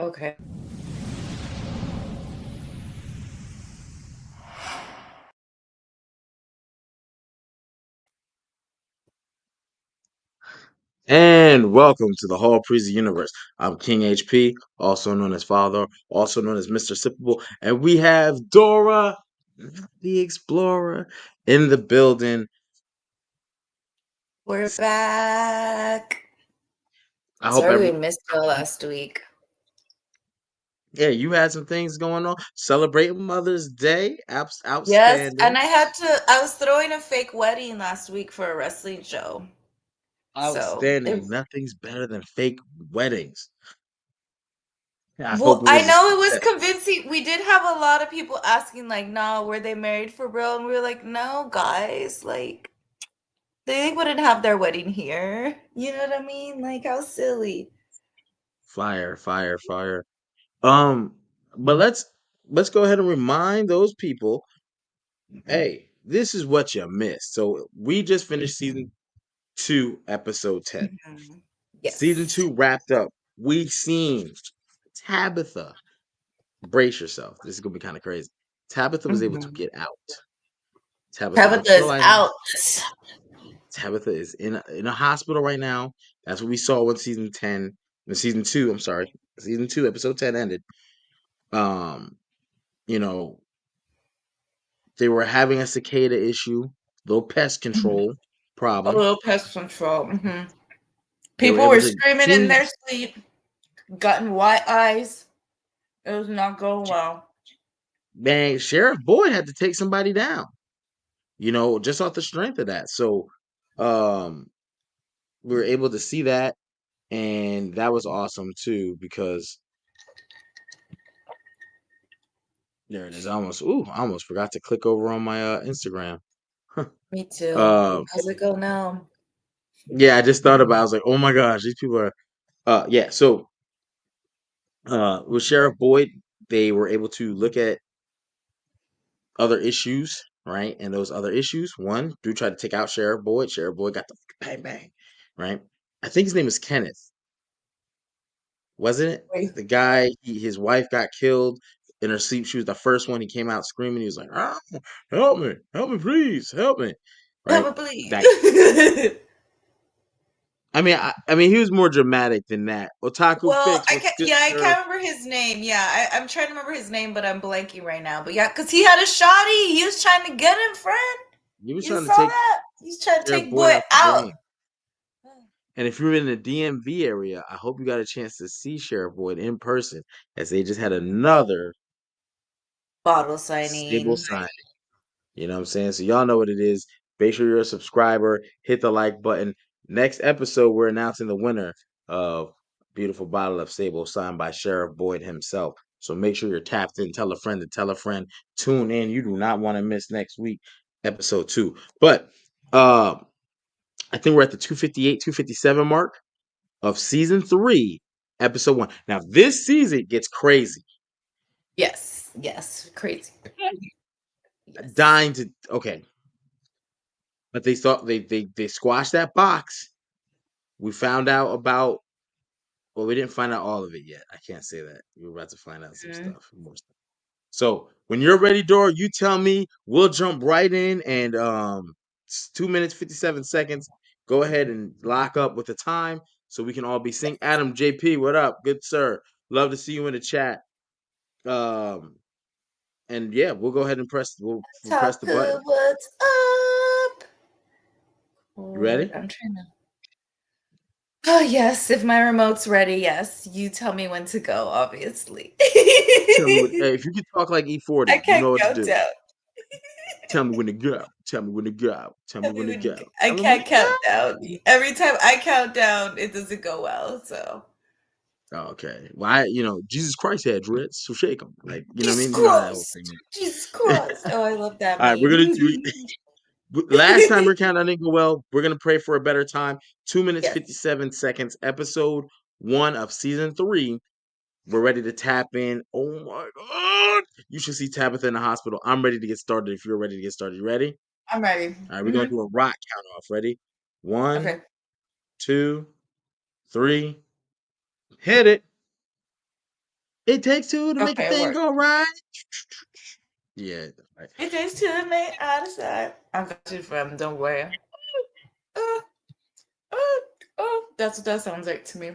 Okay. And welcome to the Hall Preezy Universe. I'm King HP, also known as Father, also known as Mr. Sippable, and we have Dora, the Explorer, in the building. We're back. I hope Sorry we missed you last week. yeah, you had some things going on. Celebrating Mother's Day, Yes, and outstanding, I was throwing a fake wedding last week for a wrestling show. So, outstanding. Nothing's better than fake weddings. I hope well, it I was a know it was success. convincing. We did have a lot of people asking, like, no, were they married for real? And we were like, no, guys, like, they wouldn't have their wedding here. You know what I mean? Like, how silly. Fire, fire, fire. Um, but let's go ahead and remind those people. Hey, this is what you missed. So we just finished season 2, episode 10. Mhm. Season Yes. 2 wrapped up. We seen Tabitha. Brace yourself. This is gonna be kind of crazy. Tabitha was able to Mhm. get out. Tabitha Tabitha left the is lighthouse. out. Tabitha is in a hospital right now. That's what we saw when season 10, the season 2, I'm sorry. Season 2, episode 10 ended. Um, you know, they were having a cicada issue, little pest Mhm. control A problem. little pest control. They were People able were to screaming in clean. their sleep, gotten white eyes. It was not going well. Man, Sheriff Boyd had to take somebody down, just off the strength of that. So um we were able to see that, and that was awesome too, because there it is. I almost forgot to click over on my Instagram. Me too. um How's it go now? yeah, I just thought about I was like, oh my gosh, these people are yeah, so with Sheriff Boyd, they were able to look at other issues, right? And those other issues, one, do try to take out Sheriff Boyd. Sheriff Boyd got the bang bang, right? I think his name is Kenneth, wasn't it? Wait. The guy, his wife got killed in her sleep. She was the first one. He came out screaming. He was like, "Ah, help me, please, help me!" Help Right? me, That please. I mean, he was more dramatic than that. Otaku Well, Fix, what's good, I sir? can't remember his name. Yeah, I'm trying to remember his name, but I'm blanking right now. But yeah, because he had a shotty. He was trying to get him, friend. He was You trying to saw take that? He's trying to Sheriff take Boyd boy out the out. game. And if you're in the DMV area, I hope you got a chance to see Sheriff Boyd in person, as they just had another Bottle stable signing. sign. You know what I'm saying? So y'all know what it is. Make sure you're a subscriber. Hit the like button. Next episode, we're announcing the winner of Beautiful Bottle of Sable, signed by Sheriff Boyd himself. So make sure you're tapped in. Tell a friend to tell a friend. Tune in. You do not want to miss next week, episode 2. But I think we're at the 258, 257 mark of season 3, episode 1. Now this season gets crazy. Yes, yes, crazy. Yes. Dying to okay, but they thought they squashed that box. We found out about. Well, we didn't find out all of it yet. I can't say that. We're about to find out some Mhm. stuff, more stuff. So when you're ready, Dora, you tell me. We'll jump right in, and it's 2 minutes 57 seconds. Go ahead and lock up with the time so we can all be synced. Adam JP, what up, good sir? Love to see you in the chat. Um, and yeah, we'll go ahead and we'll press the Taku, button. what's up? You Lord, ready? I'm trying to. Oh, yes, if my remote's ready, yes. You tell me when to go, obviously. Tell me when. Hey, if you can talk like I E40, you can't know what to count do. down. Tell me when to go. Tell me when to go. Tell me Tell me when to when go. I Tell me when can't to count go. down. Every time I count down, it doesn't go well. So Okay. Well, Jesus Christ had dreads, so shake them. Like, you know what I Jesus mean? You know how that whole thing Christ. Jesus is. Christ. Oh, I love that All right, we're meme. gonna do. Last time your countdown didn't go well. We're gonna pray for a better time. 2 minutes Yes. 57 seconds. Episode 1 of season 3. We're ready to tap in. Oh my god! You should see Tabitha in the hospital. I'm ready to get started. If you're ready to get started, you ready? I'm ready. All right, we're gonna do a rock count off. Ready? One, Okay. 2, 3. Hit it. It takes two to make a Okay, thing work. go right. Yeah. It takes two to make out of sight. I got you, fam. Don't worry. Uh, that's what that sounds like to me.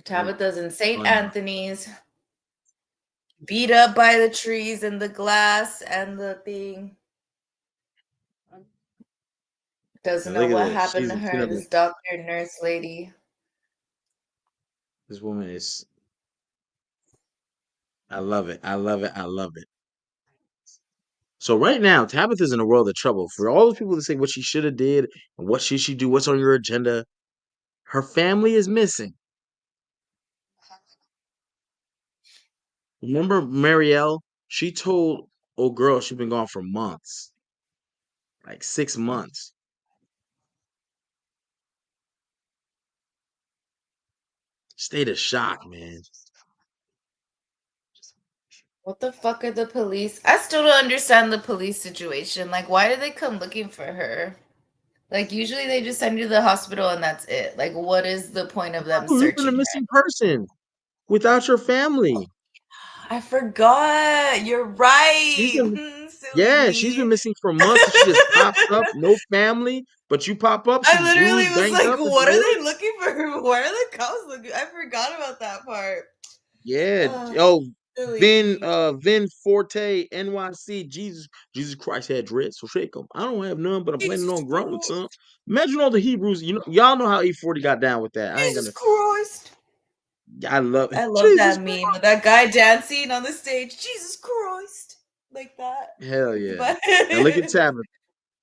Tabitha's in St. Funny. Anthony's, beat up by the trees and the glass and the thing. Doesn't And know look at what this. happened She's to a her. killer. This doctor, nurse lady. This woman is. I love it. I love it. I love it. So right now, Tabitha's in a world of trouble. For all those people that say what she should have did and what should she do, what's on your agenda, her family is missing. Remember Marielle? She told old girl she's been gone for months, like 6 months. State of shock, man. What the fuck are the police? I still don't understand the police situation. Like, why did they come looking for her? Like, usually they just send you to the hospital and that's it. Like, what is the point of them Oh, you've been a searching her? missing person without your family. I forgot. You're She's right. been, Silly yeah, she's me. been missing for months, and she just pops up, no family, but you pop up, I she's literally bruised, was banged like, up. It's what are what? they looking for her? Why are the cops looking? I forgot about that part. Yeah. Oh, Oh, silly Vin, me. Vin Forte, NYC. Jesus Christ had dread, so shake 'em. I don't have none, but I'm planning Jesus on growing Christ. some. Imagine all the Hebrews. Y'all know how E40 got down with that. I ain't Jesus gonna. Christ. I love I love Jesus that meme with that guy dancing on the stage. Jesus Christ. Like that. Hell yeah. But Now look at Tabitha.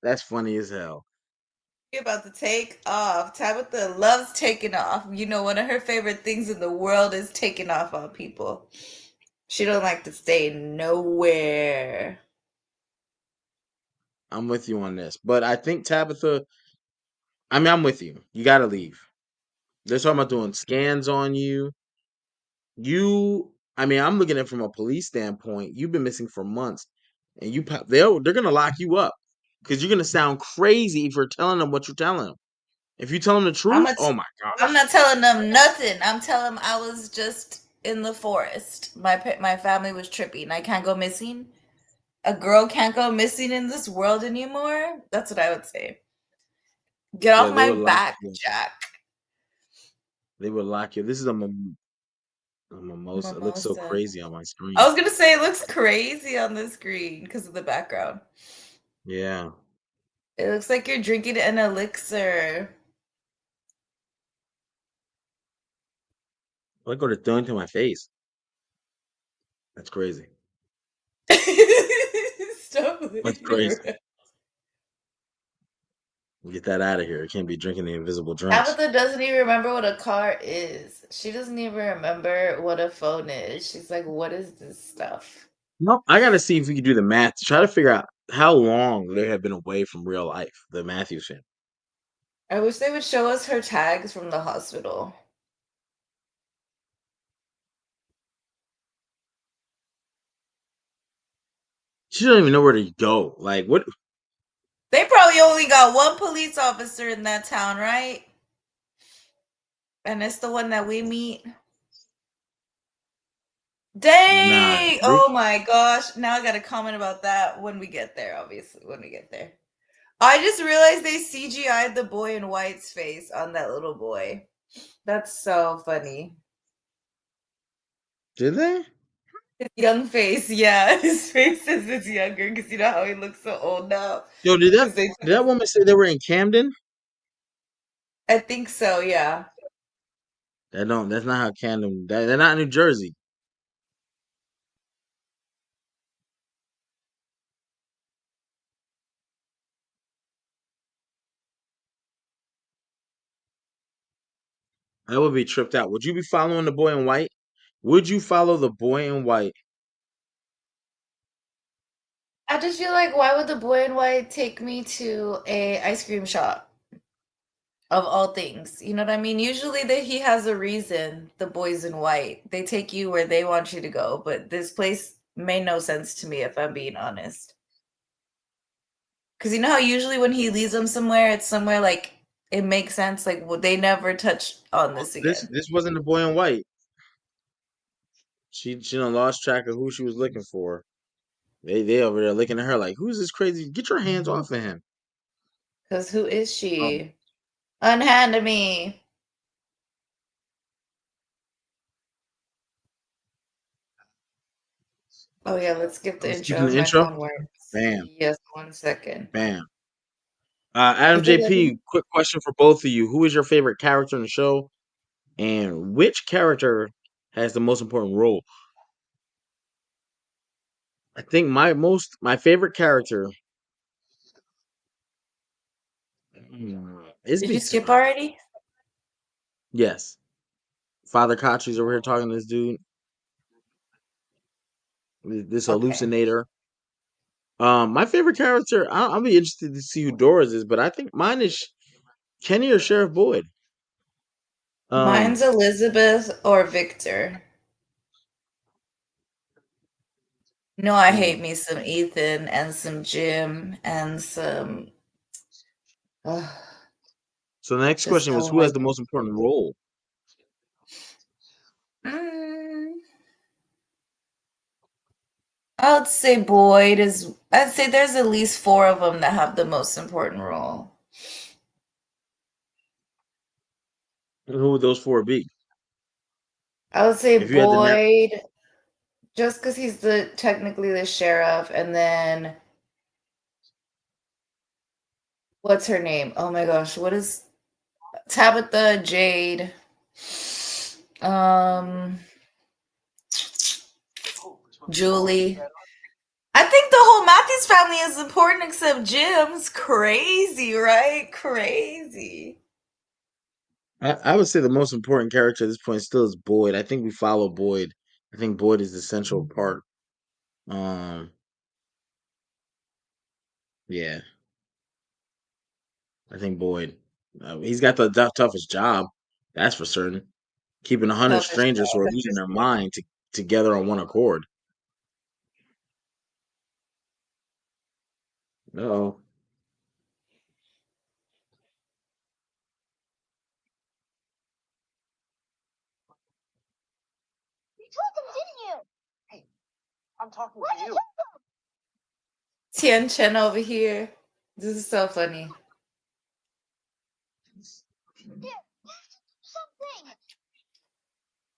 That's funny as hell. about to take off. Tabitha loves taking off. You know, one of her favorite things in the world is taking off on people. She don't like to stay nowhere. I'm with you on this, but I think Tabitha. I mean, I'm with you. You got to leave. They're talking about doing scans on you. I mean, I'm looking at it from a police standpoint. You've been missing for months, and they're gonna lock you up because you're gonna sound crazy if you're telling them what you're telling them. If you tell them the I'm truth, not, oh my I'm gosh, not telling them nothing. I'm telling them I was just in the forest. My family was tripping. I can't go missing. A girl can't go missing in this world anymore. That's what I would say. Get yeah, off they my would lock back, you. Jack. They would lock you. This is a mimosa. It looks so Mimosa. crazy on my I screen. was gonna say it looks crazy on the screen because of the background. Yeah, It looks like you're drinking an elixir. look what they're throwing to my face. That's crazy. Stop That's looking crazy. around. Get that out of here. You can't be drinking the invisible drinks. Tabitha doesn't even remember what a car is. She doesn't even remember what a phone is. She's like, what is this stuff? Nope. I gotta see if we can do the math to try to figure out how long they have been away from real life. The Matthews family. I wish they would show us her tags from the hospital. She don't even know where to go. Like what? They probably only got one police officer in that town, right? And it's the one that we meet. Nah. Dang! Oh my gosh. Now I got to comment about that when we get there, obviously, when we get there. I just realized they CGI'd the boy in white's face on that little boy. That's so funny. Did they? His young face, yeah. His face says it's younger because you know how he looks so old now. Yo, Because they did that woman say they were in Camden? I think so, yeah. That don't. That's not how Camden. They're not in New Jersey. I would be tripped out. Would you be following the boy in white? Would you follow the boy in white? I just feel like why would the boy in white take me to a ice cream shop of all things? You know what I mean? Usually that he has a reason, the boys in white. They take you where they want you to go, but this place made no sense to me if I'm being honest. Cuz you know how usually when he leads them somewhere, it's somewhere like it makes sense like they never touch on this This again. this wasn't the boy in white. She done lost track of who she was looking for. They over there looking at her like, who's this crazy? Get your hands off of him. Because who is Um, she? Unhand me. Oh yeah, let's skip the I'm intro. skipping the My intro. phone works. Bam, Yes, 1 second. bam. Adam Is it JP, letting? quick question for both of you. Who is your favorite character in the show? And which character has the most important role? I think my favorite character is Did you Big skip Sima. already? Yes. Father Kachi's over here talking to this dude, this Okay. hallucinator. My favorite character, I'll be interested to see who Dora's is, but I think mine is Kenny or Sheriff Boyd. Mine's Um, Elizabeth or Victor. No, I hate hmm. me some Ethan and some Jim and some. Ugh, So the next just question was don't who has like the most important role? it. I would say Boyd is. I'd say there's at least four of them that have the most important role. Who would those four be? I would say If you had to narrow, Boyd, just because he's the technically the sheriff, and then what's her name? Oh my gosh, what is Tabitha Jade? Um, Julie. I think the whole Matthews family is important except Jim's. Crazy, right? Crazy. I would say the most important character at this point still is Boyd. I think we follow Boyd. I think Boyd is the central part. Um, yeah, I think Boyd. He's got the toughest job, that's for certain. Keeping 100 Toughest strangers who are job. losing their mind together on one accord. Oh, Tian Chen over here. This is so funny.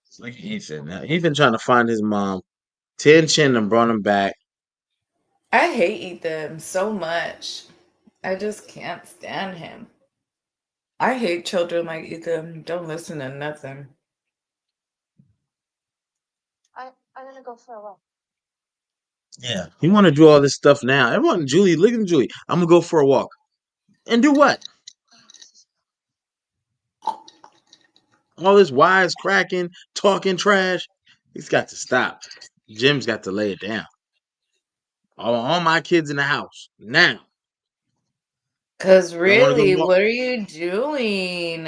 it's like Ethan. Now, Ethan trying to find his mom. Tin Chin and brought him back. I hate Ethan so much. I just can't stand him. I hate children like Ethan. Don't listen to nothing. Yeah. He want to do all this stuff now. Everyone, Julie, look at Julie. I'm gonna go for a walk. And do what? All this wise cracking, talking trash. He's got to stop. Jim's got to lay it down. All my kids in the house now. Cause Y'all want to go really, walk? what are you doing?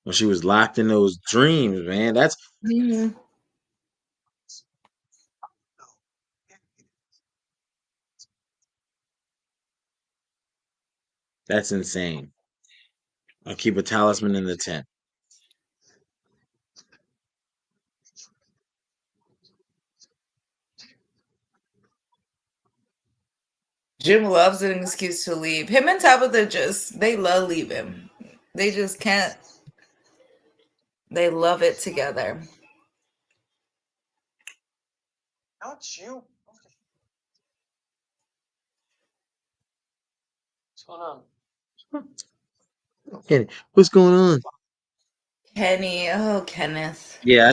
When she was locked in those dreams, man. Mhm. That's insane. I'll keep a talisman in the tent. Jim loves an excuse to leave. Him and Tabitha they love leaving. They just can't. They love it together. Kenny, what's going on? Kenny, oh Kenneth. Yeah,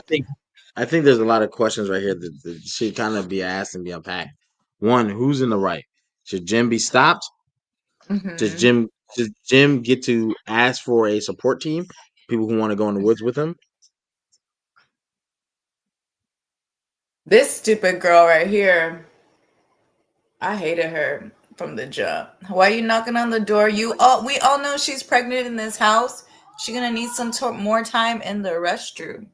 I think there's a lot of questions right here that should kind of be asked and be unpacked. One, who's in the right? Should Jim be stopped? Does Hmm. Jim does Jim get to ask for a support team? People who want to go in the woods with him? This stupid girl right here. I hated her from the jump. Why are you knocking on the door? We all know she's pregnant in this house. She's gonna need some more time in the restroom.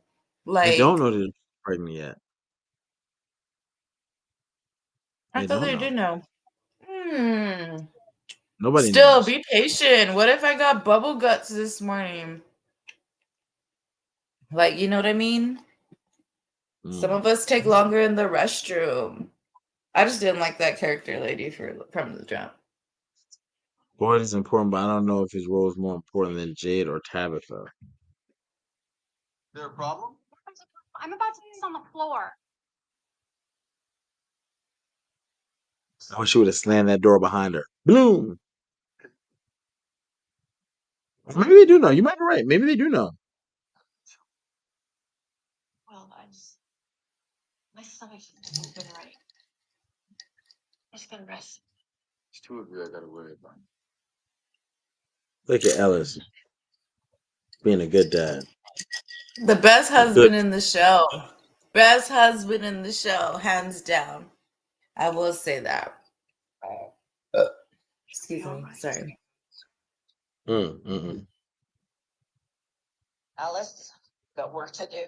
They don't Like, know that they're pregnant yet. I They thought don't they know. did know. Hmm. Nobody Still, knows. be patient. What if I got bubble guts this morning? Like, you know what I mean? Some Mm. of us take longer in the restroom. I just didn't like that character lady from the jump. Boyd is important, but I don't know if his role is more important than Jade or Tabitha. There a problem? I'm about to piss on the floor. I wish she would have slammed that door behind her. Boom. Maybe they do know. You might be right. Maybe they do know. Well, my stomach hasn't been right. I'm just gonna rest. There's two of you I gotta worry about. Look at Ellis being a good dad. The best A good. husband in the show. Best husband in the show, hands down. I will say that. Excuse me. Sorry. Mm. Alice, got work to do.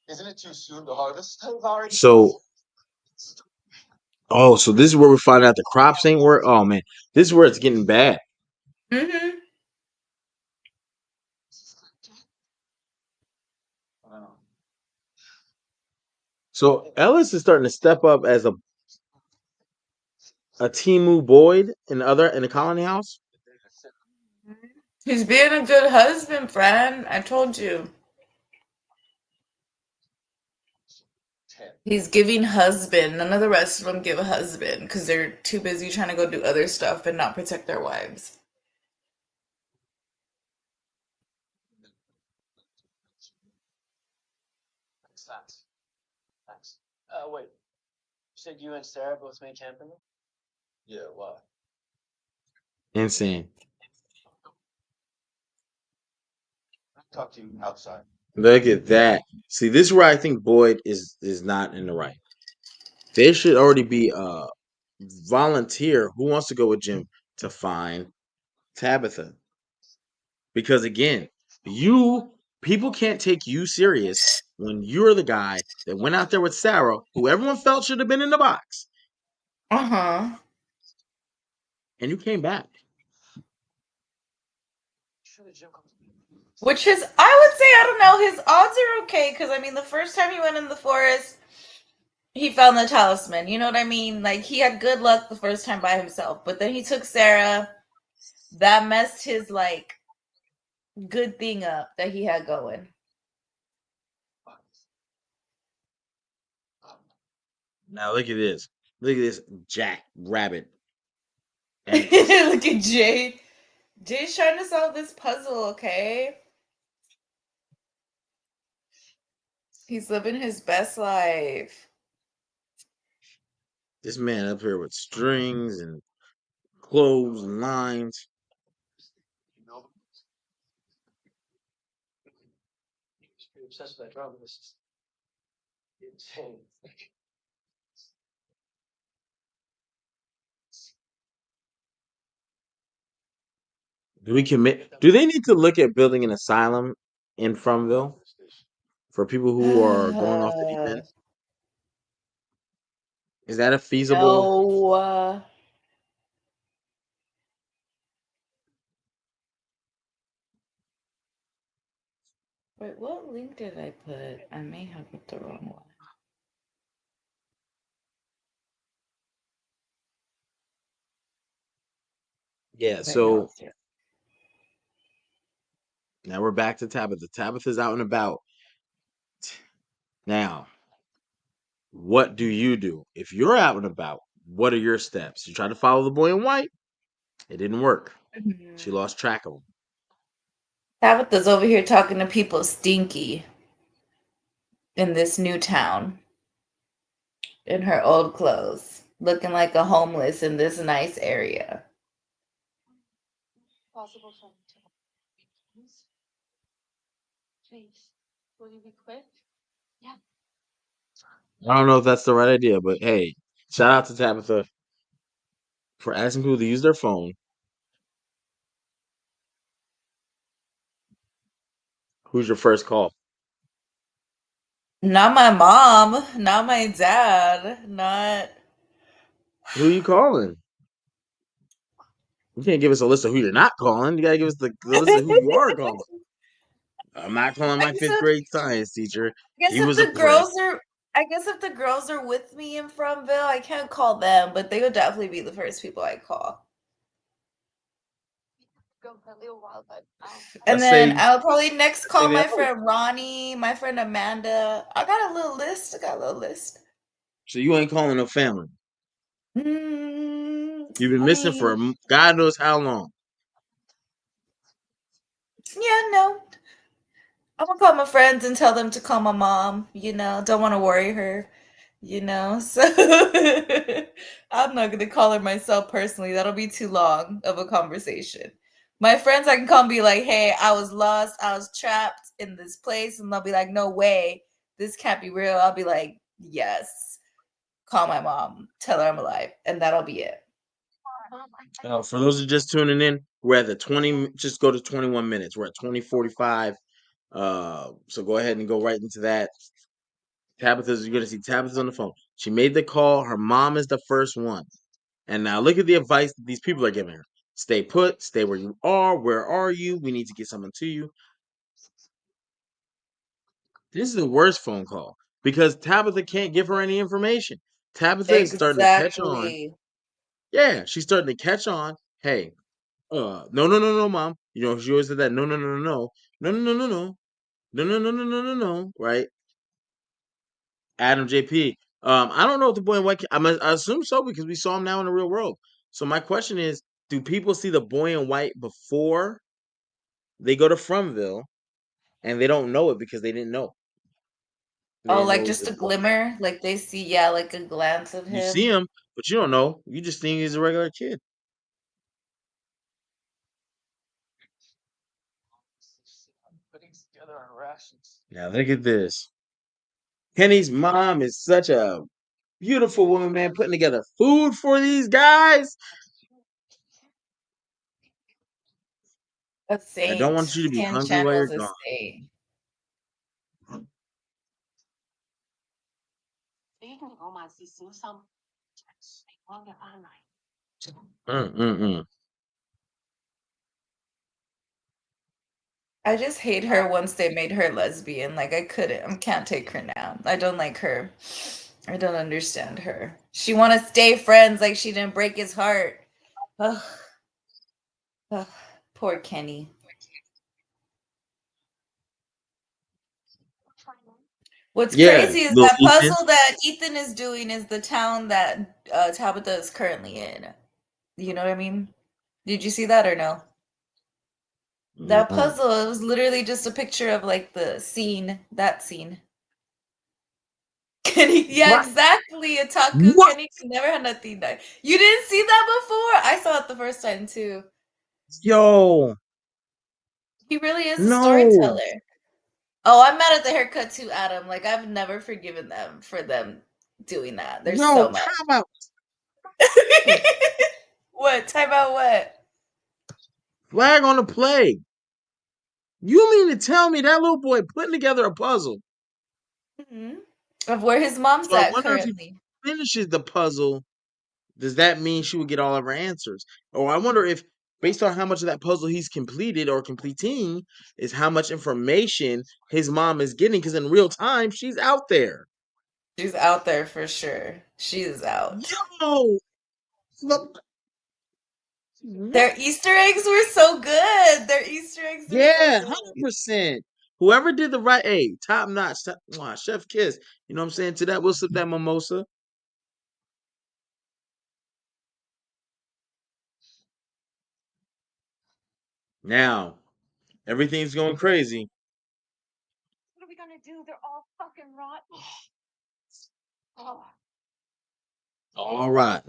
Isn't it too soon to harvest? I've already. So, so this is where we find out the crops ain't work. Oh man, this is where it's getting bad. Mm-hmm. Wow. So Ellis is starting to step up as a Timu Boyd in the colony house. He's being a good husband, friend. I told you. He's giving husband. None of the rest of them give a husband because they're too busy trying to go do other stuff and not protect their wives. Thanks. Thanks. Wait. You said you and Sarah both made camping? Yeah, why? Insane. Talk to you outside. Look at that. See, this is where I think Boyd is not in the right. There should already be a volunteer who wants to go with Jim to find Tabitha. Because again, people can't take you serious when you're the guy that went out there with Sarah, who everyone felt should have been in the box, Uh-huh. and you came back. Which I would say, I don't know, his odds are okay because I mean, the first time he went in the forest, he found the talisman. You know what I mean? Like he had good luck the first time by himself, but then he took Sarah. That messed his like good thing up that he had going. Now look at this. Look at this Jack Rabbit. And Look at Jade. Jade's trying to solve this puzzle, okay? He's living his best life. this man up here with strings and clothes and lines. You know, He's pretty obsessed with that drama. This is insane. Do they need to look at building an asylum in Fromville for people who are going off the deep end? Is that a feasible? No. Wait, what link did I put? I may have put the wrong one. Yeah, Wait, no, so it's here. now we're back to Tabitha. Tabitha's out and about. Now, what do you do? If you're out and about, what are your steps? You try to follow the boy in white. It didn't work. She lost track of him. Tabitha's over here talking to people stinky in this new town in her old clothes, looking like a homeless in this nice area. Possible for me to. Please, will you be quick? I don't know if that's the right idea, but hey, shout out to Tabitha for asking people to use their phone. Who's your first call? Not my mom, not my dad, not. Who you calling? You can't give us a list of who you're not calling. You gotta give us the list of who you are calling. I'm not calling I my guess fifth grade science teacher. He if was a the prick. girls are I guess if the girls are with me in Fromville, I can't call them, but they would definitely be the first people I call. Go for a little while, but And Let's then say I'll probably next say call they my are. friend Ronnie, my friend Amanda. I got a little list. So you ain't calling no family. You've been I missing for mean, God knows how long. yeah, no. I'm gonna call my friends and tell them to call my mom, don't want to worry her, so I'm not gonna call her myself personally. That'll be too long of a conversation. My friends, I can call and be like, hey, I was lost, I was trapped in this place, and they'll be like, no way, this can't be real. I'll be like, yes, call my mom, tell her I'm alive, and that'll be it. For those who are just tuning in, we're at the 20. Just go to 21 minutes. We're at 20:45. So go ahead and go right into that. You're gonna see Tabitha's on the phone. She made the call. Her mom is the first one. And now look at the advice that these people are giving her. Stay put, stay where you are. Where are you? We need to get someone to you. This is the worst phone call because Tabitha can't give her any information. Tabitha is starting to catch on. Exactly. Yeah, she's starting to catch on. Hey, no, mom. She always said that. No, no. Right? Adam JP. I don't know if the boy in white. I assume so because we saw him now in the real world. So my question is, do people see the boy in white before they go to Fromville, and they don't know it because they didn't know? They Oh, didn't know like it was just the a boy. glimmer, like they see, yeah, like a glance of You see him. him, but you don't know. You just think he's a regular kid. Putting together our rations. Now look at this. Kenny's mom is such a beautiful woman, man, putting together food for these guys. A I don't saint. want you to be Ken hungry while you're Channel's a gone. saint. Mm-mm-mm. I just hate her once they made her lesbian. Like I can't take her now. I don't like her. I don't understand her. She want to stay friends like she didn't break his heart. Ugh. Ugh. Poor Kenny. What's Yeah, crazy is little that Ethan. puzzle that Ethan is doing is the town that Tabitha is currently in. You know what I mean? Did you see that or no? That Mm-mm. puzzle, it was literally just a picture of like the scene, that scene. Kenny, yeah, What? exactly. Otaku What? Kenny never had nothing done. You didn't see that before? I saw it the first time too. Yo, He really is a no, storyteller. Oh, I'm mad at the haircut too, Adam. Like I've never forgiven them for them doing that. There's no, so much. time out. What? Time out what? Flag on the play. You mean to tell me that little boy putting together a puzzle? Mhm. Of where his mom's So I at wonder if he currently. finishes the puzzle, does that mean she would get all of her answers? Or I wonder if, based on how much of that puzzle he's completed or completing, is how much information his mom is getting. Because in real time, she's out there. She's out there for sure. She is out. Yo, look, Their what? Easter eggs were so good. Their Easter eggs are so Yeah, good. 100%. Whoever did the right, top notch, chef kiss. You know what I'm saying? To that, we'll sip that mimosa. Now, everything's going crazy. What are we gonna do? They're all fucking rotten. Oh, All right.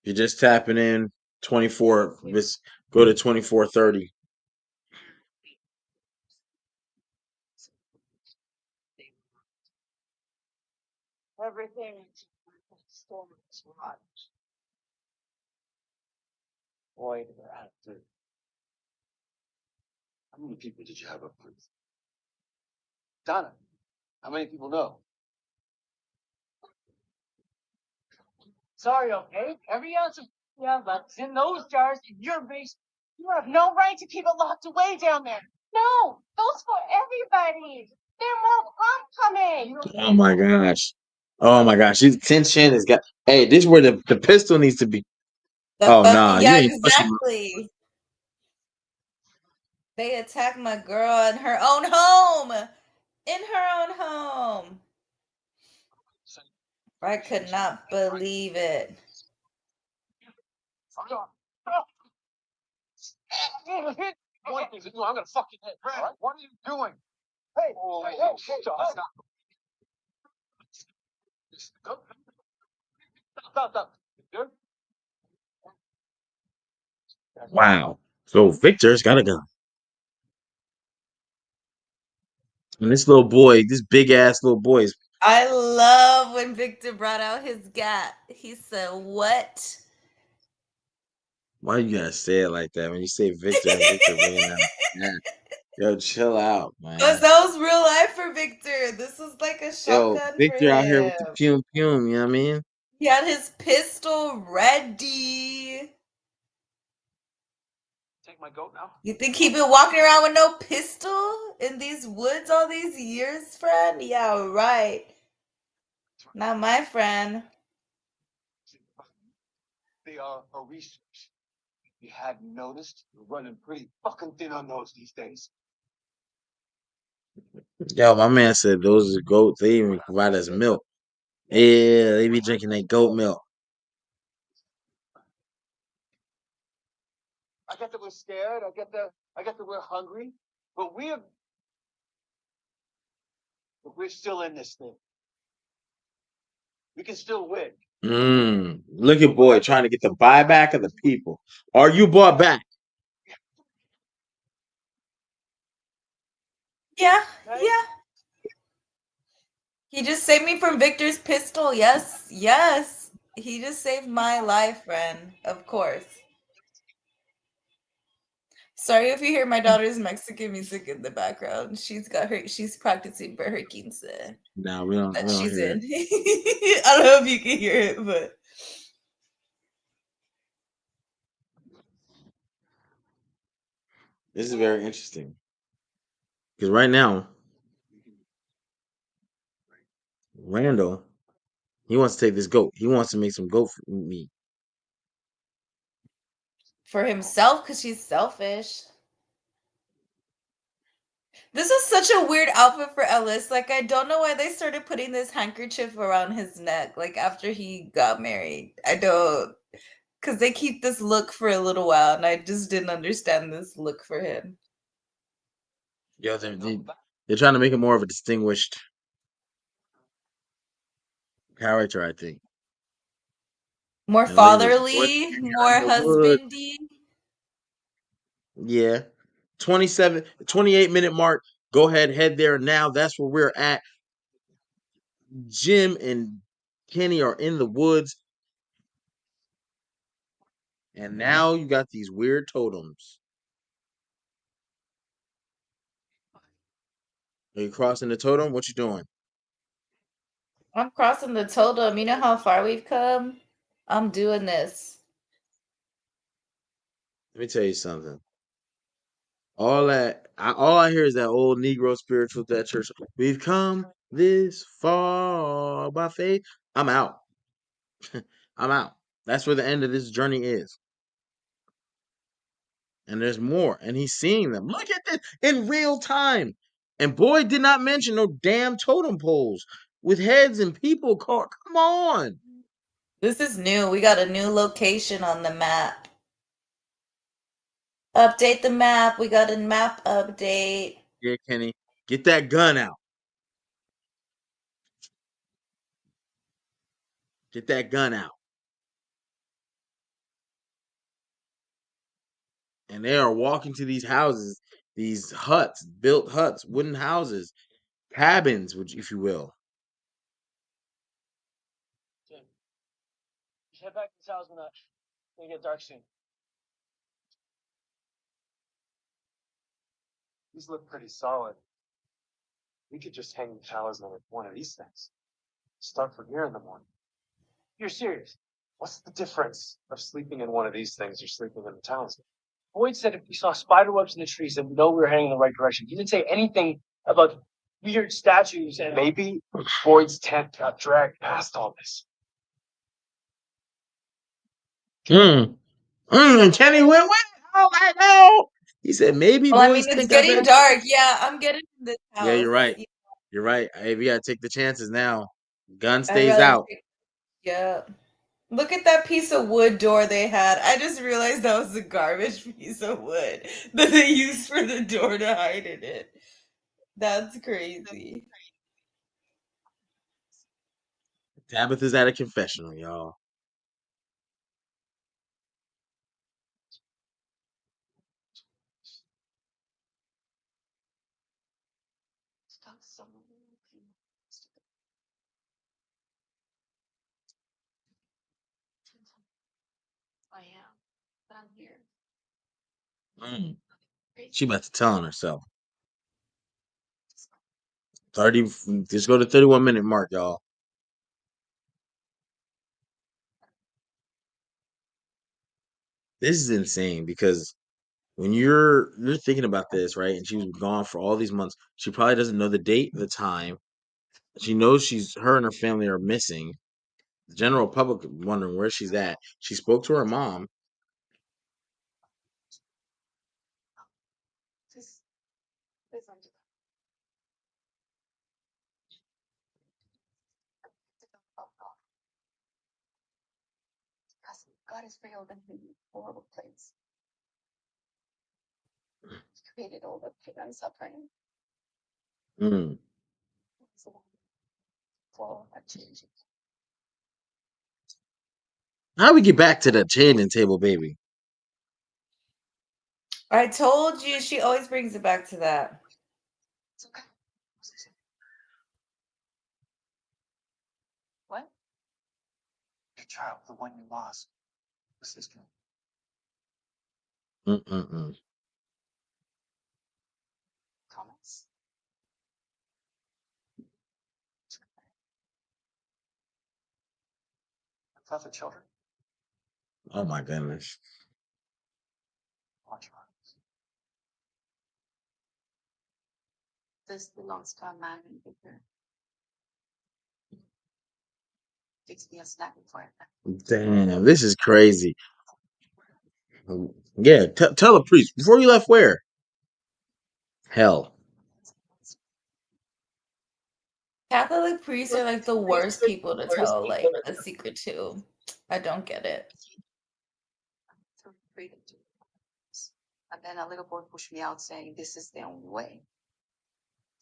You're just tapping in 24. Let's go to 24:30. everything. Storm is rotten. Boy, they're out there. How many people did you have up with? Donna, how many people know? Sorry, okay? Every ounce of that's in those jars in your base. You have no right to keep it locked away down there. No, those for everybody. There are more pop coming. Oh my gosh. Oh my gosh. This tension has got. Hey, this is where the pistol needs to be. The Oh fucking nah, you yeah, ain't pushing. exactly. They attacked my girl in her own home. In her own home. I could not believe it. One thing to do, I'm gonna fucking hit. All right? What are you doing? Hey, stop. Stop. Good? Wow. So Victor's got a gun. And this little boy, this big ass little boy is. I love when Victor brought out his gat. He said, "What?" Why you gotta say it like that when you say Victor and Victor bringing out? Yeah. Yo, chill out, Because man. that was real life for Victor. This was like a Yo, shotgun for Victor out here with the him. pume pume, you know what I mean? He had his pistol ready. Take my goat now. You think he been walking around with no pistol in these woods all these years, friend? Yeah, right. Not my friend. They are a resource. If you hadn't noticed, you're running pretty fucking thin on those these days. Yo, my man said those are goats. They even provide us milk. Yeah, they be drinking that goat milk. I get that we're scared. I get that we're hungry. But we're still in this thing. We can still win. Look at boy trying to get the buyback of the people. Are you bought back? Yeah, Okay? yeah. He just saved me from Victor's pistol. Yes, yes. He just saved my life, friend. Of course. Sorry if you hear my daughter's Mexican music in the background. She's practicing for her quince No, we don't that she's hear in. it. I don't know if you can hear it, but This is very interesting. Because right now, Randall, he wants to take this goat. He wants to make some goat meat. for himself, because she's selfish. This is such a weird outfit for Ellis. Like, I don't know why they started putting this handkerchief around his neck, like after he got married. I don't, because they keep this look for a little while, and I just didn't understand this look for him. Yo, they're trying to make him more of a distinguished character, I think. More And look at this boy fatherly, in more the wood. husbandy. Yeah. 28-minute mark. Go ahead, head there now. That's where we're at. Jim and Kenny are in the woods. And now you got these weird totems. Are you crossing the totem? What you doing? I'm crossing the totem. You know how far we've come? I'm doing this. Let me tell you something. All I hear is that old Negro spiritual at that church. We've come this far by faith. I'm out. I'm out. That's where the end of this journey is. And there's more. And he's seeing them. Look at this in real time. And Boyd did not mention no damn totem poles with heads and people caught. Come on. This is new. We got a new location on the map. Update the map. We got a map update. Yeah, Kenny. Get that gun out. Get that gun out. And they are walking to these houses, these huts, built huts, wooden houses, cabins, which, if you will. Jim, head back to this house when it's gonna get dark soon. These look pretty solid. We could just hang the talisman with one of these things. Start from here in the morning. You're serious? What's the difference of sleeping in one of these things or sleeping in the talisman? Boyd said if we saw spider webs in the trees, then we know we were heading in the right direction. He didn't say anything about weird statues and maybe Boyd's tent got dragged past all this. And Kenny went with it. Oh my no. He said maybe Well, I boys mean, it's think I getting better. dark. Yeah, I'm getting in this house. Yeah, you're right. You're right. Hey, we gotta take the chances now. Gun I'd stays rather out. yeah. Look at that piece of wood door they had. I just realized that was a garbage piece of wood that they used for the door to hide in it. That's crazy. Tabitha's at a confessional, y'all. Stop someone. I am, but I'm here. She about to tell on herself. 30. Just go to 31-minute mark, y'all. This is insane because when you're thinking about this, right? And she was gone for all these months. She probably doesn't know the date, the time. She knows her and her family are missing. The general public wondering where she's at. She spoke to her mom. Please don't do that. Because God is real and He horrible place. He created all the pain and suffering. Mm. So for a change. How do we get back to the changing table, baby? I told you she always brings it back to that. It's okay. What? Your child, the one you lost, the sister. Mm-mm-mm. Thomas? I thought the children. Oh my goodness. Watch your eyes. This belongs to a man in Victor. Fix me a snack before I Damn, this is crazy. Yeah, tell the priest before you left. Where? Hell. Catholic priests are like the worst people to tell like a secret to. I don't get it. through freedom to. And then a little boy pushed me out saying this is the only way.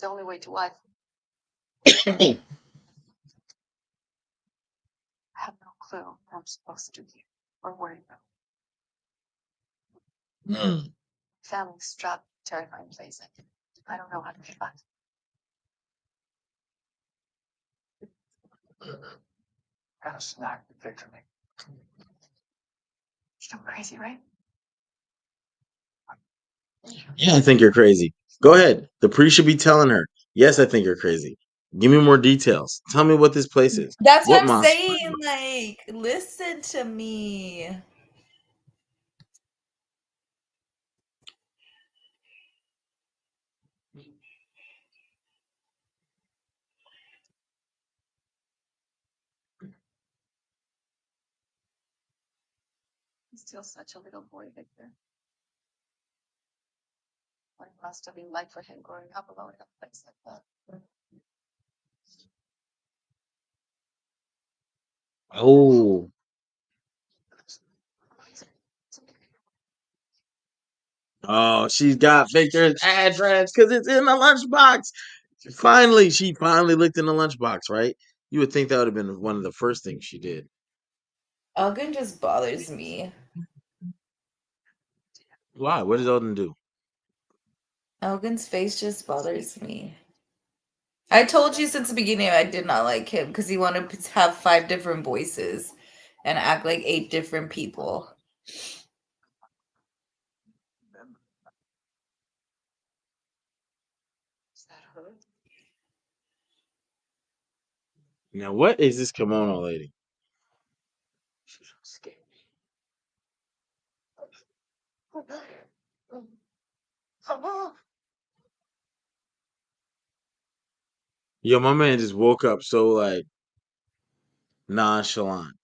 The only way to what? I have no clue what I'm supposed to do here or where to go. Mm. Family's trapped, terrifying place. I don't know how to get back. Had a snack that Victor made. You're crazy, right? Yeah, I think you're crazy. Go ahead. The priest should be telling her. Yes, I think you're crazy. Give me more details. Tell me what this place is. That's What what I'm mosque? saying. Like, listen to me. He's still such a little boy, Victor. What it must have been like for him growing up alone in a place like that. Oh. Oh, she's got Victor's address because it's in the lunchbox. She finally looked in the lunchbox, right? You would think that would have been one of the first things she did. Elgin just bothers me. Why? What did Elden do? Elgin's face just bothers me. I told you since the beginning I did not like him because he wanted to have 5 different voices and act like 8 different people. Is that her? Now, what is this kimono lady? Scared me. Yo, my man just woke up so like nonchalant.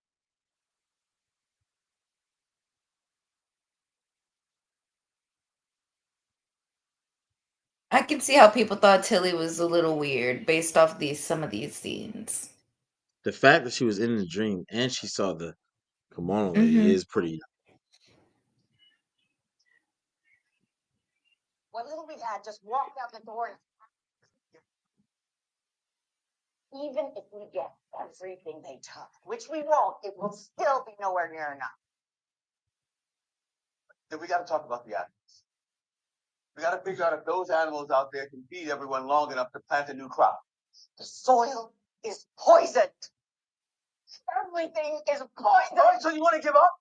I can see how people thought Tilly was a little weird based off some of these scenes. The fact that she was in the dream and she saw the kimono lady Mm-hmm. is pretty. What little we had just walked out the door. Even if we get everything they took, which we won't, it will still be nowhere near enough. Then we got to talk about the animals. We got to figure out if those animals out there can feed everyone long enough to plant a new crop. The soil is poisoned. Everything is poisoned. All right, so you want to give up?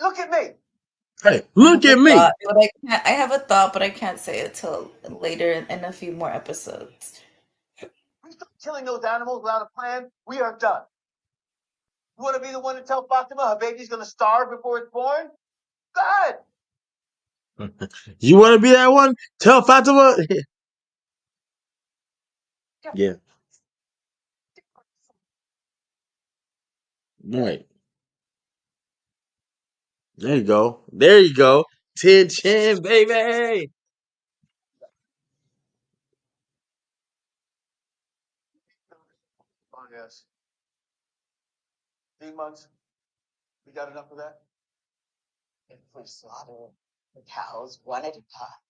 Look at me. Hey, look at me. I have a thought, but I can't say it till later in a few more episodes. We start killing those animals without a plan, we are done. You want to be the one to tell Fatima her baby's going to starve before it's born? Go ahead. You want to be that one? Tell Fatima. Yeah. Right. There you go. There you go. 10-10, baby. Oh, yes. 3 months. We got enough of that? If we slaughter the cows one at a time,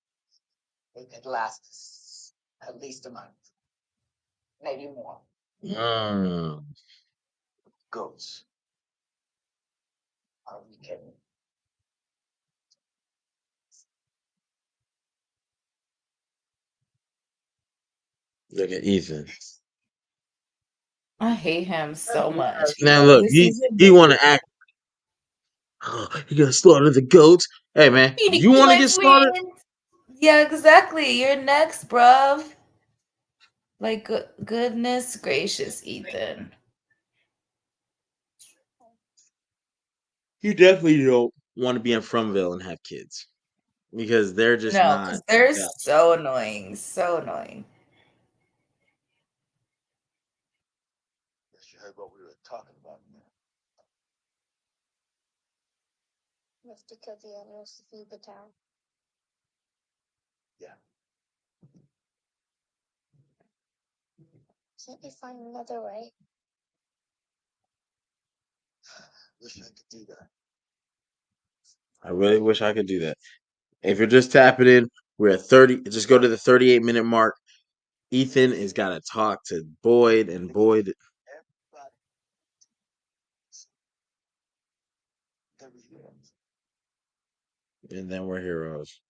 they could last us at least a month, maybe more. Mm. Goats. Are we kidding? Look at Ethan. I hate him so much. Now look, This he season, want to act. Oh, you gonna slaughter the goats? Hey man, you you need want to my get slaughtered? friends. Yeah, exactly. You're next, bruv. Like, goodness gracious, Ethan. You definitely don't want to be in Fromville and have kids because they're just No, not. because they're Yeah. so annoying. So annoying. Yes, you heard what we were talking about. We have to kill the animals to feed the town. Yeah. Can't we find another way? Wish I could do that. I really wish I could do that. If you're just tapping in, we're at 30. Just go to the 38-minute mark. Ethan has got to talk to Boyd, and Boyd. Everybody. And then we're heroes.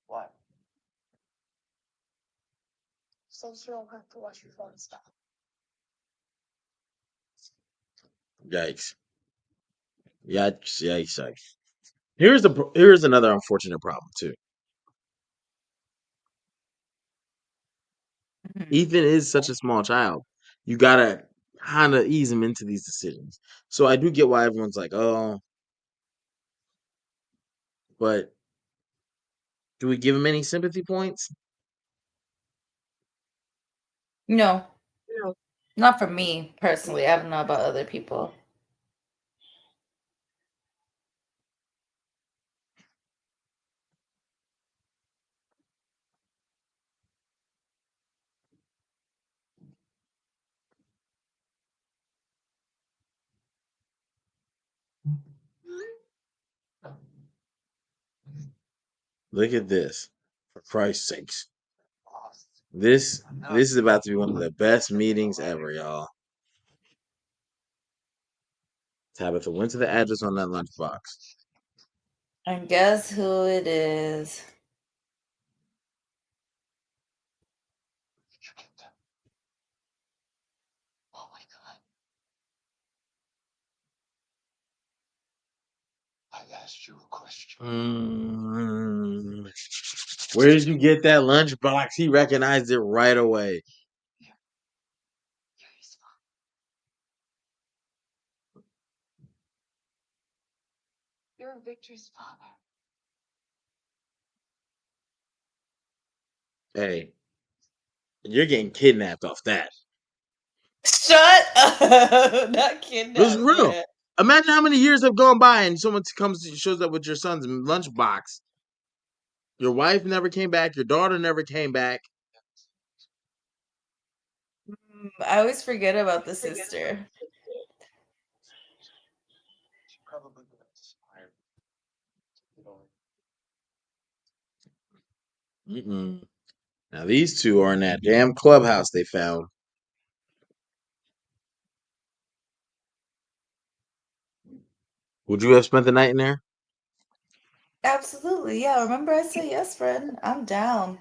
Why? Since you don't have to watch your phone stuff. Yikes! Yikes! Yikes! Yikes! Here's another unfortunate problem too. Mhm. Ethan is such a small child. You gotta kind of ease him into these decisions. So I do get why everyone's like, "Oh," but do we give him any sympathy points? No, not for me personally. I don't know about other people. Look at this, for Christ's sakes! This is about to be one of the best meetings ever, y'all. Tabitha went to the address on that lunchbox. And guess who it is? Oh my God. I asked you a question. Where did you get that lunchbox? He recognized it right away. You're his father. You're Victor's father. Hey, you're getting kidnapped off that. Shut up! Not It was real. kidnapping. Imagine how many years have gone by and someone shows up with your son's lunchbox. Your wife never came back. Your daughter never came back. I always forget about the sister. She probably would have inspired you know. Mm-mm. Now these two are in that damn clubhouse they found. Would you have spent the night in there? Absolutely, yeah. Remember I said yes, friend. I'm down.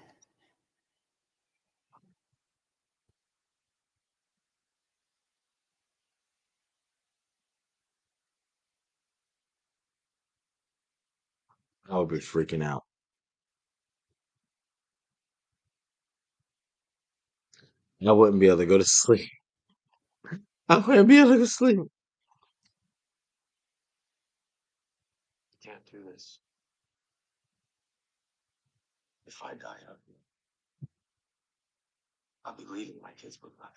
I would be freaking out. I wouldn't be able to go to sleep. I wouldn't be able to go to sleep. You can't do this. If I die out here, I'll be leaving my kids with nothing.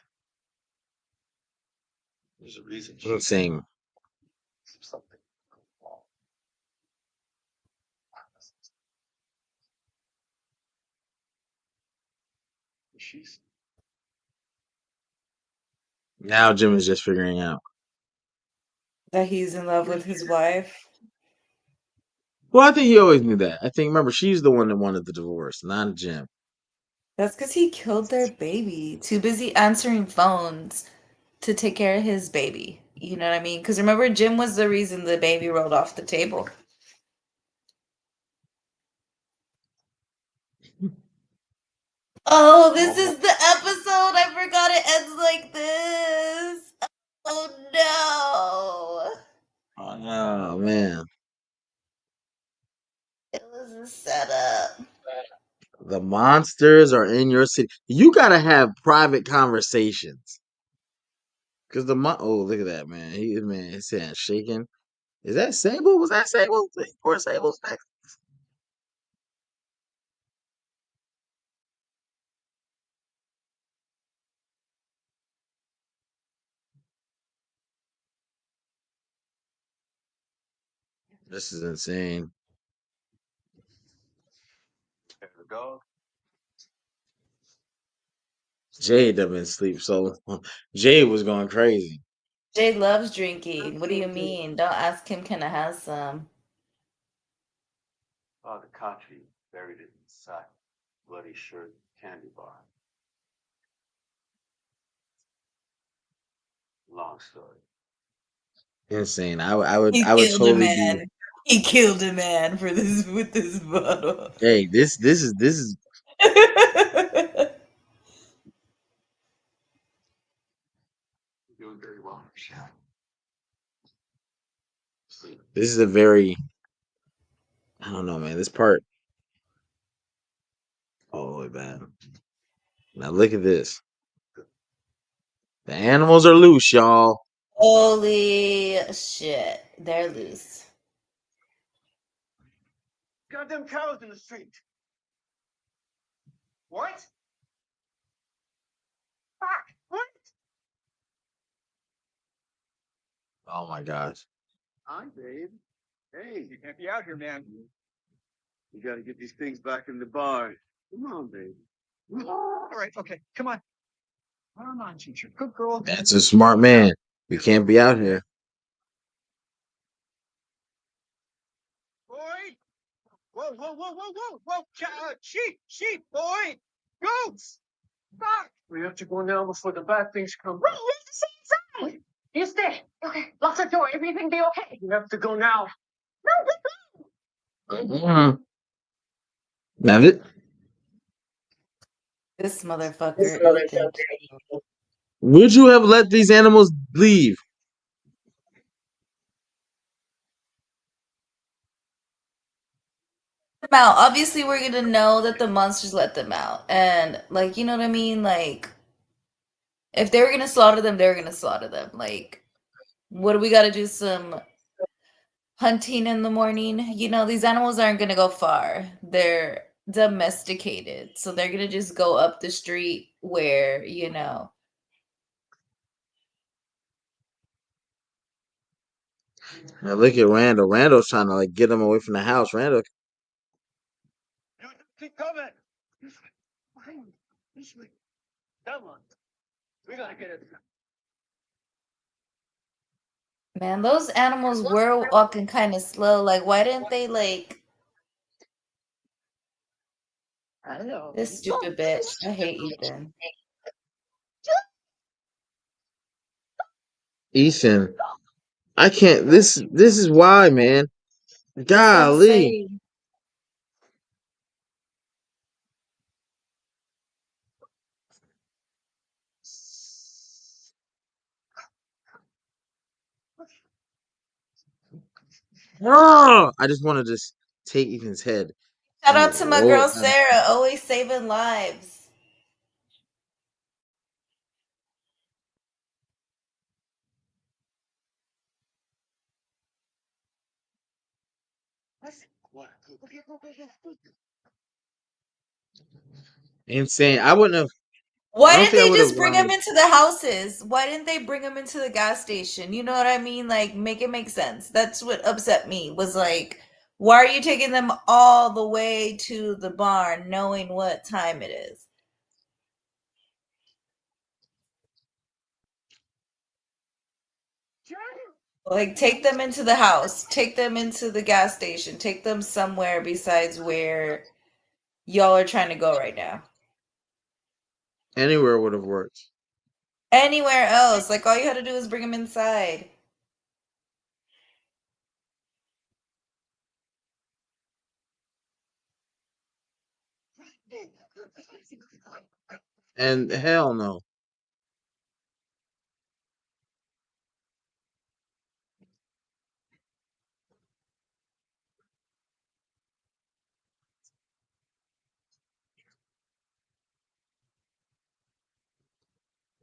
There's a reason she Insane. something. Wrong. She's Now Jim is just figuring out. That he's in love with his wife. Well, I think he always knew that. I think, remember, she's the one that wanted the divorce, not Jim. That's because he killed their baby. Too busy answering phones to take care of his baby. You know what I mean? Because remember, Jim was the reason the baby rolled off the table. Oh, this is the episode. I forgot it ends like this. Oh no. Oh, man. It was a setup. The monsters are in your city. You got to have private conversations. Because oh, look at that, man. His hand shaking. Is that Sable? Was that Sable? Poor Sable's next. This is insane. there to go. Jade have been asleep so long. Jade was going crazy. Jay loves drinking. What do you mean? Don't ask him, can I have some? Oh, the country buried it inside. Bloody shirt, candy bar. Long story. Insane. I would He killed a totally be. man. He killed a man for this with this bottle. Hey, this is You're doing very well, Michelle. Sleep. this is a very, I don't know, man. This part, oh, way bad. Now look at this. The animals are loose, y'all. Holy shit. They're loose. Goddamn cows in the street. What? Fuck! What? Oh my gosh. Hi, babe. Hey, you can't be out here, man. You gotta get these things back in the barn. Come on, babe. All right, okay, come on. Come on, teacher. Good girl. That's a smart man. We can't be out here. Boy! Whoa, whoa, whoa, whoa, whoa, whoa! Sheep, boy! Goats! Fuck! We have to go now before the bad things come. Wait, we have to see inside. You stay. Okay, lock the door. Everything be okay. We have to go now. No, Mhm. Now This motherfucker, Ethan. would you have let these animals leave? them out. Obviously, we're gonna know that the monsters let them out, and like, you know what I mean. Like, if they were gonna slaughter them, they were gonna slaughter them. Like, what do we got to do? Some hunting in the morning. You know, these animals aren't gonna go far. They're domesticated, so they're gonna just go up the street where, you know. Now look at Randall. Randall's trying to like get him away from the house. Randall, You keep coming. Fine. This way. Come on. We gotta get it. Man, those animals were walking kind of slow. Like, why didn't they like Hello. this stupid bitch? I hate Ethan. Ethan, I can't. This is why, man. It's Golly. insane. Oh, I just want to just take Ethan's head Shout and out to my roll girl it down. Sarah, always saving lives. What? Insane. I wouldn't have. I Why don't didn't think I they would have. just bring him into the houses? Why didn't they bring him into the gas station? You know what I mean? Like, make it make sense. That's what upset me. Was like, why are you taking them all the way to the barn knowing what time it is? Like, take them into the house, take them into the gas station, take them somewhere besides where y'all are trying to go right now. Anywhere would have worked. Anywhere else. Like, all you had to do is bring them inside. And hell no.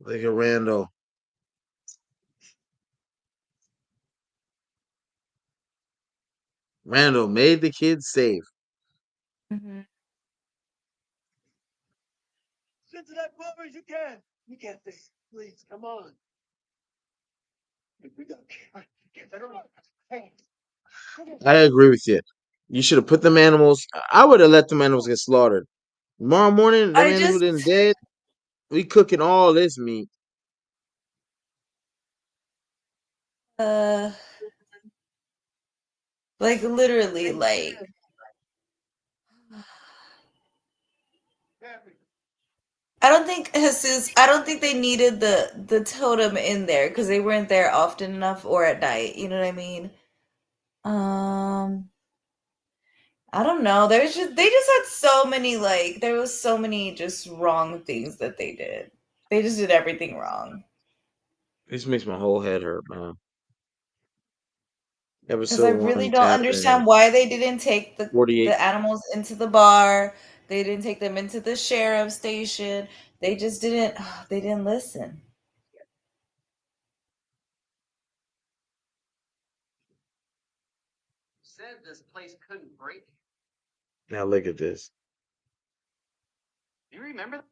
Look at Randall. Randall made the kids safe. Mhm. Get to that bummer as you can. You get this. Please, come on. We got I don't know. Hey. I agree with you. You should have put them animals. I would have let them animals get slaughtered. Tomorrow morning, them I animals just, would have been dead. We cooking all this meat. uh, like, literally, like, I don't think they needed the totem in there because they weren't there often enough or at night. You know what I mean? Um, I don't know. They just had so many like there was so many just wrong things that they did. They just did everything wrong. This makes my whole head hurt, man. Because I Episode really one don't chapter understand why they didn't take 48. the animals into the bar. They didn't take them into the sheriff's station. They just didn't they didn't listen. Said this place couldn't break. Now look at this. You remember?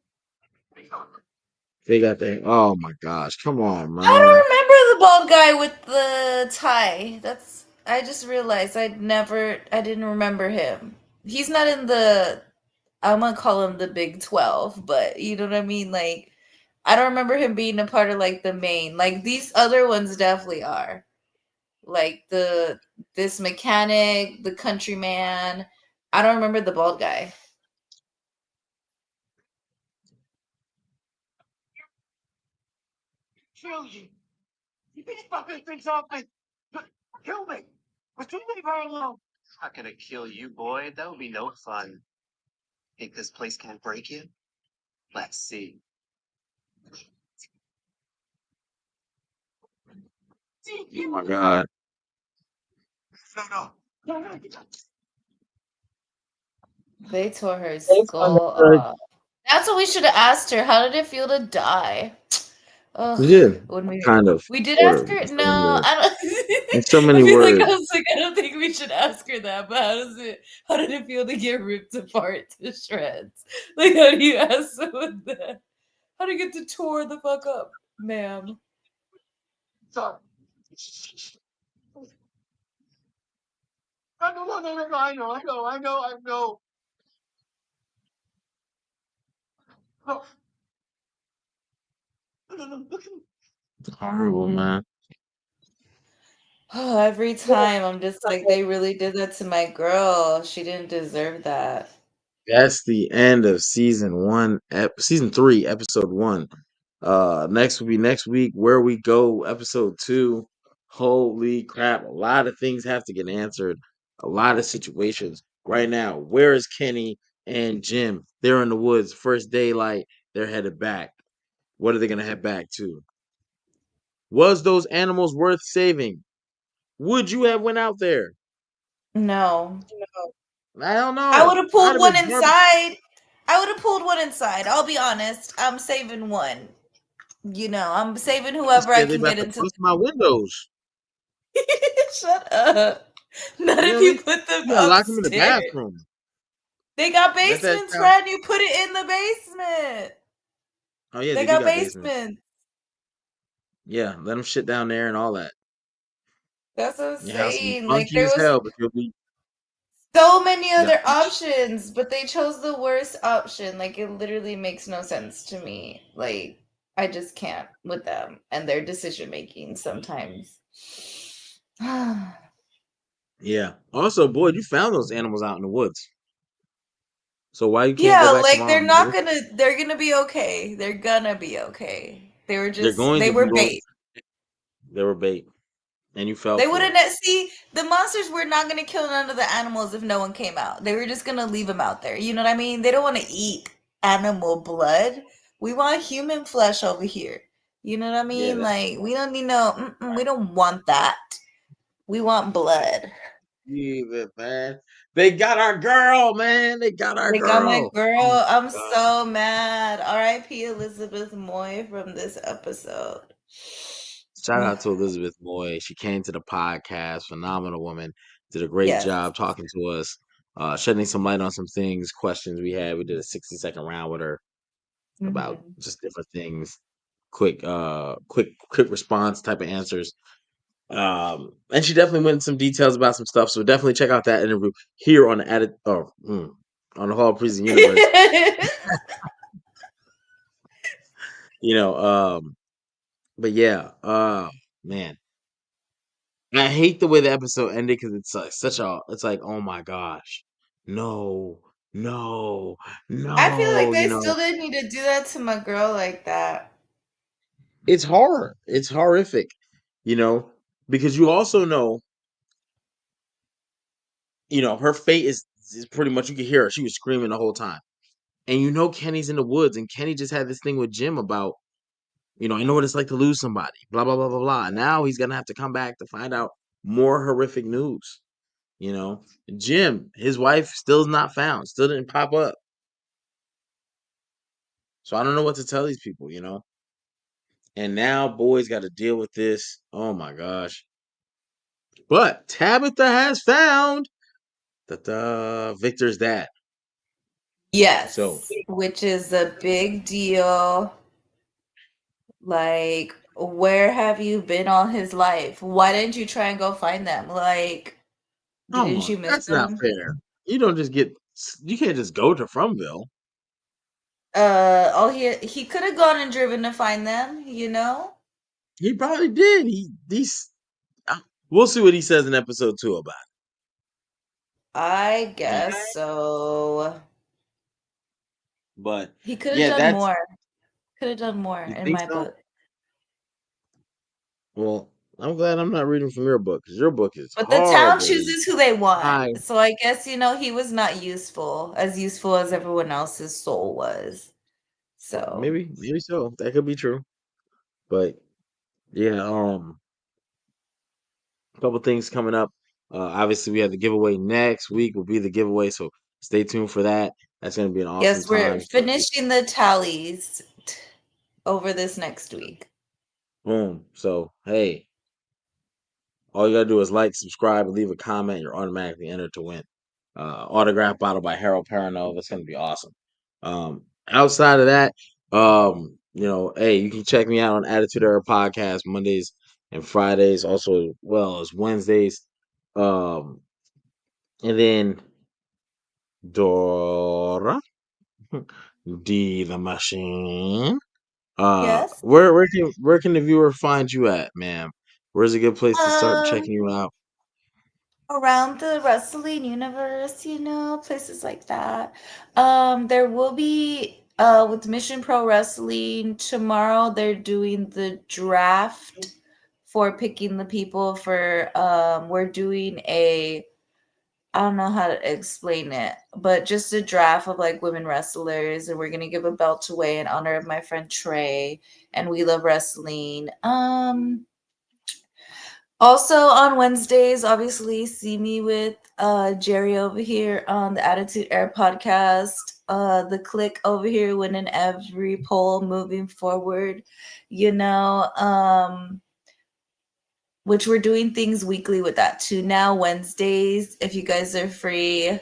They got that. Oh my gosh! Come on, I man. don't remember the bald guy with the tie. That's I just realized I didn't remember him. He's not in the I'm gonna call him the Big 12, but you know what I mean? Like I don't remember him being a part of like the main. Like these other ones definitely are. Like this mechanic, the countryman. I don't remember the bald guy. Kill you. You these fucking things off me. Kill me. But you leave her alone. Not gonna kill you, boy. That would be no fun. Think this place can't break you? Let's see. Oh my god. No. They tore her It's on skull the off. That's what we should have asked her. How did it feel to die? We Ugh. did, When kind of, we did sort ask of, her. in so No, many words. I don't. In so I many feel like I words. was like, I don't think we should ask her that. But how did it feel to get ripped apart to shreds? Like, how do you ask someone that? How do you get to tore the fuck up, ma'am? Sorry. No, I know. Oh, no. Look at me. It's horrible, man. Oh, every time I'm just like, they really did that to my girl. She didn't deserve that. That's the end of season 3, episode 1. Next will be next week. Where we go, episode 2. Holy crap! A lot of things have to get answered. A lot of situations. Right now, where is Kenny and Jim? They're in the woods. First daylight. They're headed back. What are they gonna head back to? Was those animals worth saving? Would you have went out there? No. I don't I would know. have I'd pulled have one been barbecue. inside. I would have pulled one inside. I'll be honest. I'm saving one. I'm saving I'd be whoever I scared they can about get to into bust my windows. Shut up. Not if Really? you put them You gotta lock them in the upstairs. bathroom. They got Let that basements, child. Fred. You put it in the basement. Oh yeah, They they do got got basements. basements. Yeah, let them shit down there and all that. That's what I'm Your house will be saying. Like, funky there as was hell, but you'll be so many you got other options, but they chose the worst option. Like, it literally makes no sense to me. Like, I just can't with them and their decision making sometimes. yeah. Also, boy, you found those animals out in the woods. So why you can't Yeah, go back like tomorrow, nigga? they're gonna be okay. They're gonna be okay. They're going They to be were okay. bait. They were bait, and you fell They for wouldn't it. see the monsters were not gonna kill none of the animals if no one came out. They were just gonna leave them out there. You know what I mean? They don't want to eat animal blood. We want human flesh over here. You know what I Yeah, mean? that's Like, we don't need no. We don't want that. We want blood. it, man. They got our girl, man. They got our They got my girl. Oh girl. my I'm god. so mad. R.I.P. Elizabeth Moy from this episode. Shout out to Elizabeth Moy. She came to the podcast. Phenomenal woman. Did a great Yes. job talking to us, shedding some light on some things, questions we had. We did a 60-second round with her about Mhm. just different things. Quick response type of answers. And she definitely went into some details about some stuff. So definitely check out that interview here on the on the Hall Prison Universe. You know, but yeah, man, I hate the way the episode ended because it's like it's like, oh my gosh, no, no, I feel like no, they still didn't need to do that to my girl like that. it's horror, it's horrific, because you also know, her fate is pretty much, you can hear her, she was screaming the whole time, and Kenny's in the woods, and Kenny just had this thing with Jim about, I know what it's like to lose somebody, blah blah blah blah blah. And now he's gonna have to come back to find out more horrific news. Jim, his wife still's not found, still didn't pop up. So I don't know what to tell these people. And now boys got to deal with this. Oh my gosh. But Tabitha has found that Victor's dad. Yes, So which is a big deal. Like, where have you been all his life? Why didn't you try and go find them? Like, come didn't on, you miss that's not them? fair. You can't just go to Fromville. He could have gone and driven to find them. He probably did. We'll see what he says in episode 2 about I it. guess so. But He could have yeah, done more. Could have done more you in think my so? book. Well, I'm glad I'm not reading from your book because your book is But the town horribly chooses who they want. high. So I guess, he was not as useful as everyone else's soul was. So, Maybe so. That could be true. But yeah, a couple things coming up. Obviously, we have the giveaway next week. Will be the giveaway. So stay tuned for that. That's going to be an awesome Yes, we're time. finishing the tallies over this next week. Boom. So, hey, all you got to do is like, subscribe, and leave a comment. You're automatically entered to win. Autograph bottle by Harold Perrineau. That's going to be awesome. Outside of that, hey, you can check me out on Attitude Era Podcast Mondays and Fridays, also well as Wednesdays. And then Dora D the Machine. Yes. Where can the viewer find you at, ma'am? Where's a good place to start Um, checking you out? around the wrestling universe, places like that. There will be with Mission Pro Wrestling tomorrow. They're doing the draft for picking the people for. We're doing I don't know how to explain it, but just a draft of like women wrestlers, and we're gonna give a belt away in honor of my friend Trey, and we love wrestling. Also on Wednesdays, obviously, see me with Jerry over here on the Attitude Air podcast. The click over here winning every poll moving forward, which we're doing things weekly with that too now. Wednesdays, if you guys are free,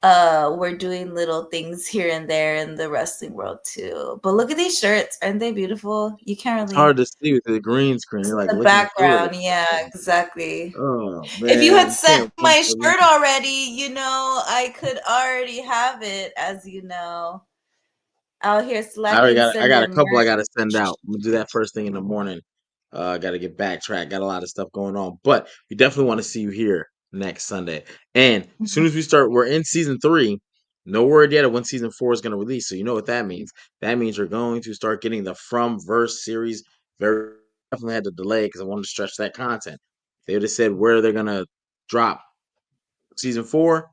we're doing little things here and there in the wrestling world too. But look at these shirts, aren't they beautiful? You can't It's really hard to see with the green screen. You're like the looking through it. background, yeah, exactly. Oh If you had man, sent can't wait my for shirt that. already, I could already have it, as you know, out here slacking, I got a sending couple I merch. gotta send out. I'm gonna do that first thing in the morning. Gotta get backtrack, got a lot of stuff going on. But we definitely want to see you here next Sunday. And as soon as we start, we're in season 3. No word yet of when season 4 is gonna release. So you know what that means. That means you're going to start getting the From Verse series. Very definitely had to delay because I wanted to stretch that content. They would have said where they're gonna drop season 4.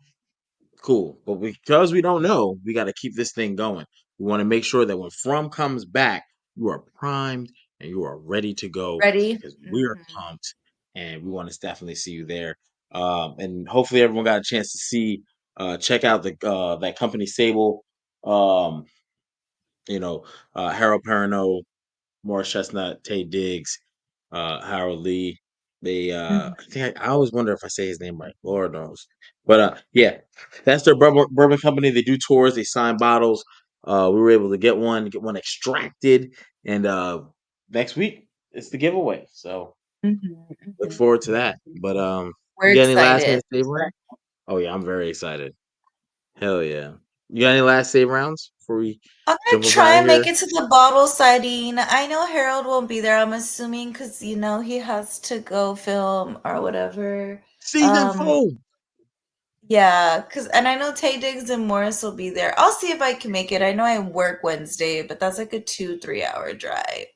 Cool. But because we don't know, we got to keep this thing going. We want to make sure that when From comes back, you are primed and you are ready to go Ready? because we're pumped and we want to definitely see you there. And hopefully everyone got a chance to check out the that company Sable, um, Harold Perrineau, Morris Chestnut, Tay Diggs, Harold Lee. They Mhm. I think I always wonder if I say his name right. Lord knows. But yeah, that's their bourbon company. They do tours, they sign bottles. We were able to get one extracted, and next week it's the giveaway. So Mhm, look mhm. forward to that. But We're you got any last excited. minute save rounds? Oh yeah, I'm very excited. Hell yeah. You got any last save rounds before we I'm gonna jump up try out of and make here? it to the bottle sighting. I know Harold won't be there. I'm assuming because he has to go film or whatever. Season Um, 4. Yeah, and I know Tay Diggs and Morris will be there. I'll see if I can make it. I know I work Wednesday, but that's like a 2-3 hour drive.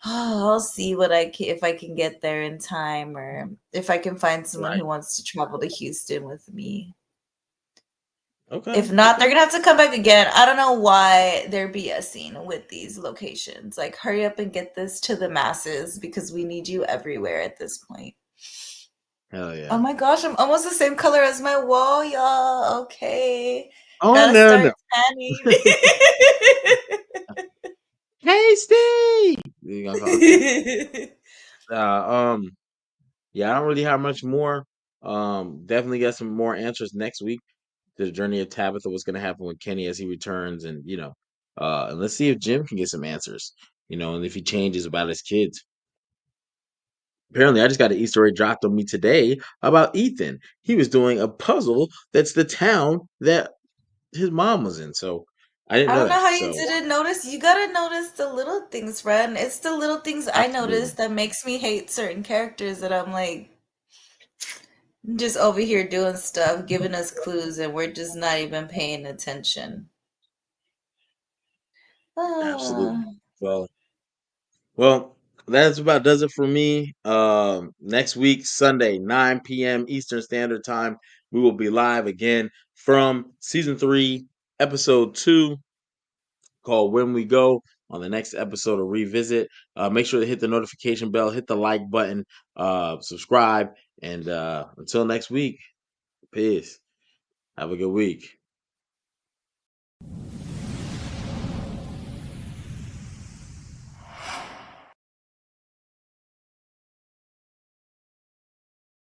I'll see if I can get there in time, or if I can find someone Right. who wants to travel to Houston with me. Okay. If not, they're gonna have to come back again. I don't know why they're BSing with these locations. Like, hurry up and get this to the masses because we need you everywhere at this point. Hell Oh yeah. my gosh, I'm almost the same color as my wall, y'all. Okay. Oh Gotta no start no. tanning. Tasty. You gonna call? Uh, um, yeah, I don't really have much more. Definitely get some more answers next week to the journey of Tabitha. What's gonna happen with Kenny as he returns, and and let's see if Jim can get some answers. And if he changes about his kids. Apparently, I just got an Easter egg dropped on me today about Ethan. He was doing a puzzle that's the town that his mom was in. So I didn't I know don't know that. how you So didn't notice. You gotta notice the little things, friend. It's the little things I notice absolutely, that makes me hate certain characters that I'm like just over here doing stuff, giving us clues, and we're just not even paying attention. Ah. absolutely. Well, that's about does it for me. Next week, Sunday, 9 p.m. Eastern Standard Time, we will be live again from season 3, episode 2, called When We Go. On the next episode of Revisit, make sure to hit the notification bell, hit the like button, subscribe, and until next week, peace. Have a good week.